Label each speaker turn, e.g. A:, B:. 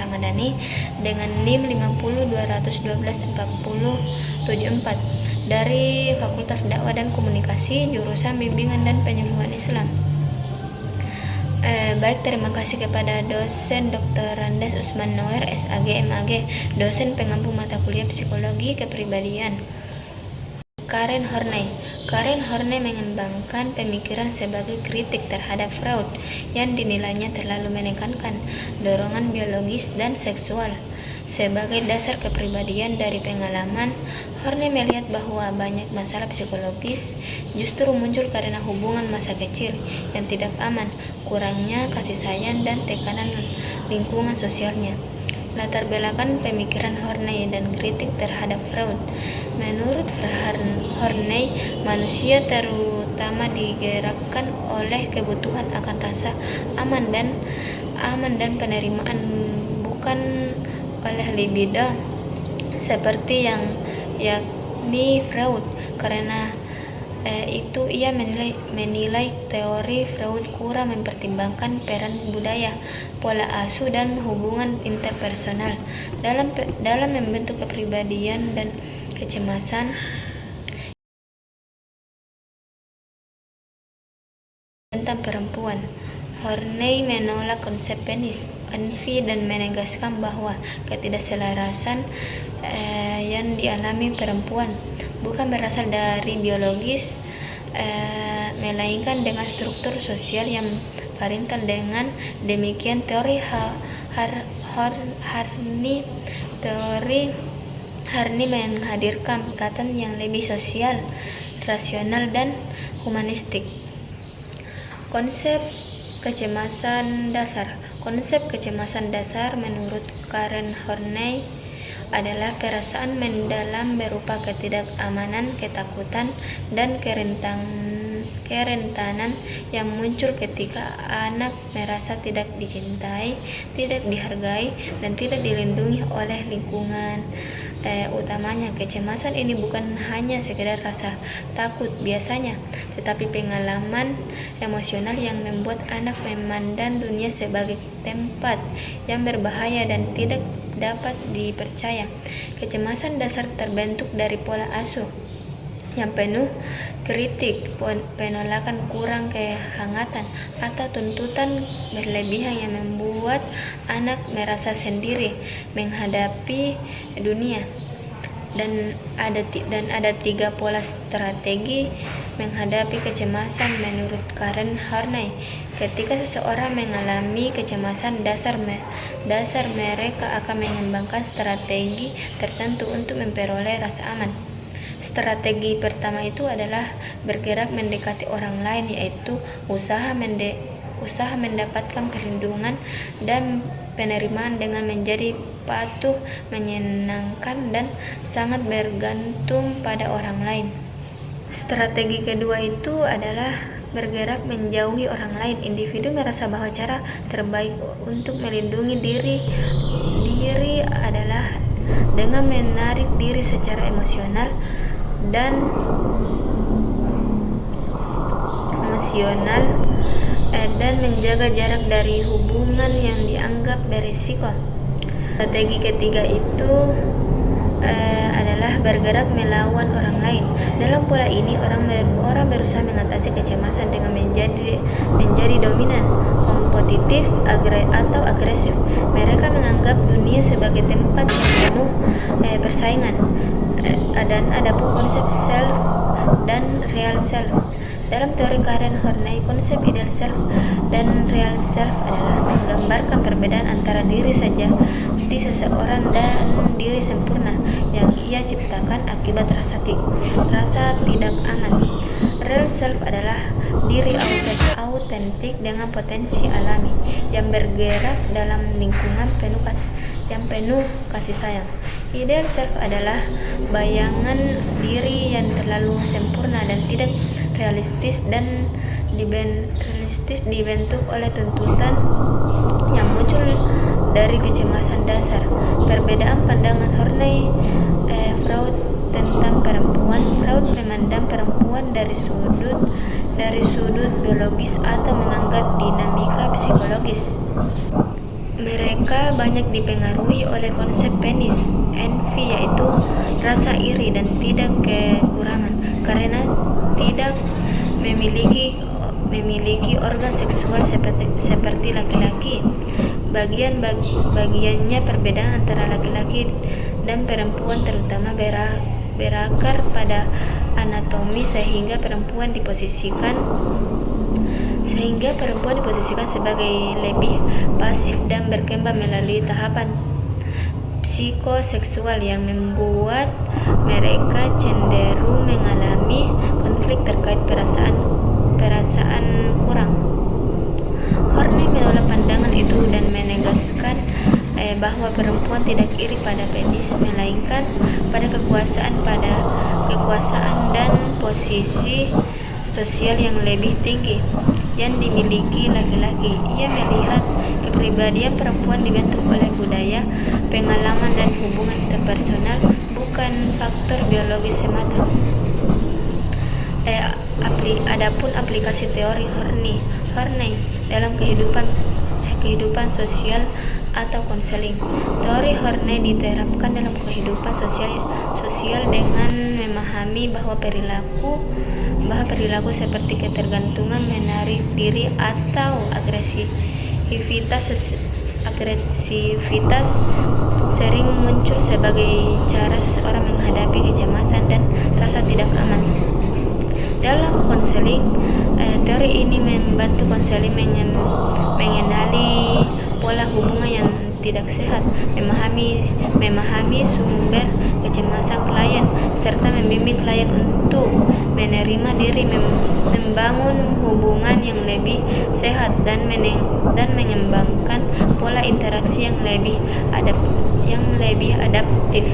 A: Ramadhani dengan NIM 50 212 40 74 dari Fakultas Dakwah dan Komunikasi, jurusan Bimbingan dan Penyuluhan Islam. Baik, terima kasih kepada dosen Dr. Randes Usman Noer, SAG, MAG, dosen pengampu mata kuliah Psikologi Kepribadian. Karen Horney mengembangkan pemikiran sebagai kritik terhadap Freud yang dinilainya terlalu menekankan dorongan biologis dan seksual sebagai dasar kepribadian dari pengalaman. Horney melihat bahwa banyak masalah psikologis justru muncul karena hubungan masa kecil yang tidak aman, kurangnya kasih sayang, dan tekanan lingkungan sosialnya. Latar belakang pemikiran Horney dan kritik terhadap Freud. Menurut Horney, manusia terutama digerakkan oleh kebutuhan akan rasa aman dan penerimaan, bukan oleh libido seperti yang yakni Freud. Karena itu ia menilai teori Freud kurang mempertimbangkan peran budaya, pola asuh, dan hubungan interpersonal dalam membentuk kepribadian dan kecemasan tentang perempuan. Horney menolak konsep penis envy dan menegaskan bahwa ketidakselarasan yang dialami perempuan bukan berasal dari biologis, melainkan dengan struktur sosial yang parental. Dengan demikian, teori Horney menghadirkan pendekatan yang lebih sosial, rasional, dan humanistik. Konsep kecemasan dasar menurut Karen Horney adalah perasaan mendalam berupa ketidakamanan, ketakutan, dan kerentanan yang muncul ketika anak merasa tidak dicintai, tidak dihargai, dan tidak dilindungi oleh lingkungan utamanya. Kecemasan ini bukan hanya sekedar rasa takut biasanya, tetapi pengalaman emosional yang membuat anak memandang dunia sebagai tempat yang berbahaya dan tidak dapat dipercaya. Kecemasan dasar terbentuk dari pola asuh yang penuh kritik, penolakan, kurang kehangatan, atau tuntutan berlebihan yang membuat anak merasa sendiri menghadapi dunia. Dan ada 3 pola strategi menghadapi kecemasan menurut Karen Horney. Ketika seseorang mengalami kecemasan, dasar mereka akan mengembangkan strategi tertentu untuk memperoleh rasa aman. Strategi pertama itu adalah bergerak mendekati orang lain, yaitu usaha mendapatkan perlindungan dan penerimaan dengan menjadi patuh, menyenangkan, dan sangat bergantung pada orang lain. Strategi kedua itu adalah bergerak menjauhi orang lain. Individu merasa bahwa cara terbaik untuk melindungi diri adalah dengan menarik diri secara emosional dan menjaga jarak dari hubungan yang dianggap berisiko. Strategi ketiga itu adalah bergerak melawan orang lain. Dalam pola ini, orang berusaha mengatasi kecemasan dengan menjadi dominan, kompetitif, atau agresif. Mereka menganggap dunia sebagai tempat yang penuh persaingan. Dan ada pun konsep self dan real self. Dalam teori Karen Horney, konsep ideal self dan real self adalah menggambarkan perbedaan antara diri saja di seseorang dan diri sempurna yang ia ciptakan akibat rasa tidak aman. Real self adalah diri autentik dengan potensi alami yang bergerak dalam lingkungan penuh kasih sayang. Ideal self adalah bayangan diri yang terlalu sempurna dan tidak realistis dibentuk oleh tuntutan yang muncul dari kecemasan dasar. Perbedaan pandangan Horney Freud tentang perempuan. Freud memandang perempuan dari sudut biologis atau menganggap dinamika psikologis Mereka banyak dipengaruhi oleh konsep penis envy, yaitu rasa iri dan tidak kekurangan karena tidak memiliki organ seksual seperti laki-laki. Bagiannya perbedaan antara laki-laki dan perempuan terutama berakar pada anatomi sehingga perempuan diposisikan sebagai lebih pasif dan berkembang melalui tahapan psikoseksual yang membuat mereka cenderung mengalami konflik terkait perasaan kurang. Horney menolak pandangan itu dan menegaskan bahwa perempuan tidak iri pada penis, melainkan pada kekuasaan dan posisi sosial yang lebih tinggi yang dimiliki laki-laki. Ia melihat kepribadian perempuan dibentuk oleh budaya, pengalaman, dan hubungan interpersonal, bukan faktor biologis semata. Adapun aplikasi teori Horney dalam kehidupan sosial atau konseling. Teori Horney diterapkan dalam kehidupan sosial dengan memahami bahwa perilaku seperti ketergantungan, menarik diri, atau agresivitas sering muncul sebagai cara seseorang menghadapi kecemasan dan rasa tidak aman. Dalam konseling, teori ini membantu konseling mengenali pola hubungan yang tidak sehat, memahami sumber kecemasan klien, serta membimbing klien untuk menerima diri, membangun hubungan yang lebih sehat, dan mengembangkan pola interaksi yang lebih adaptif.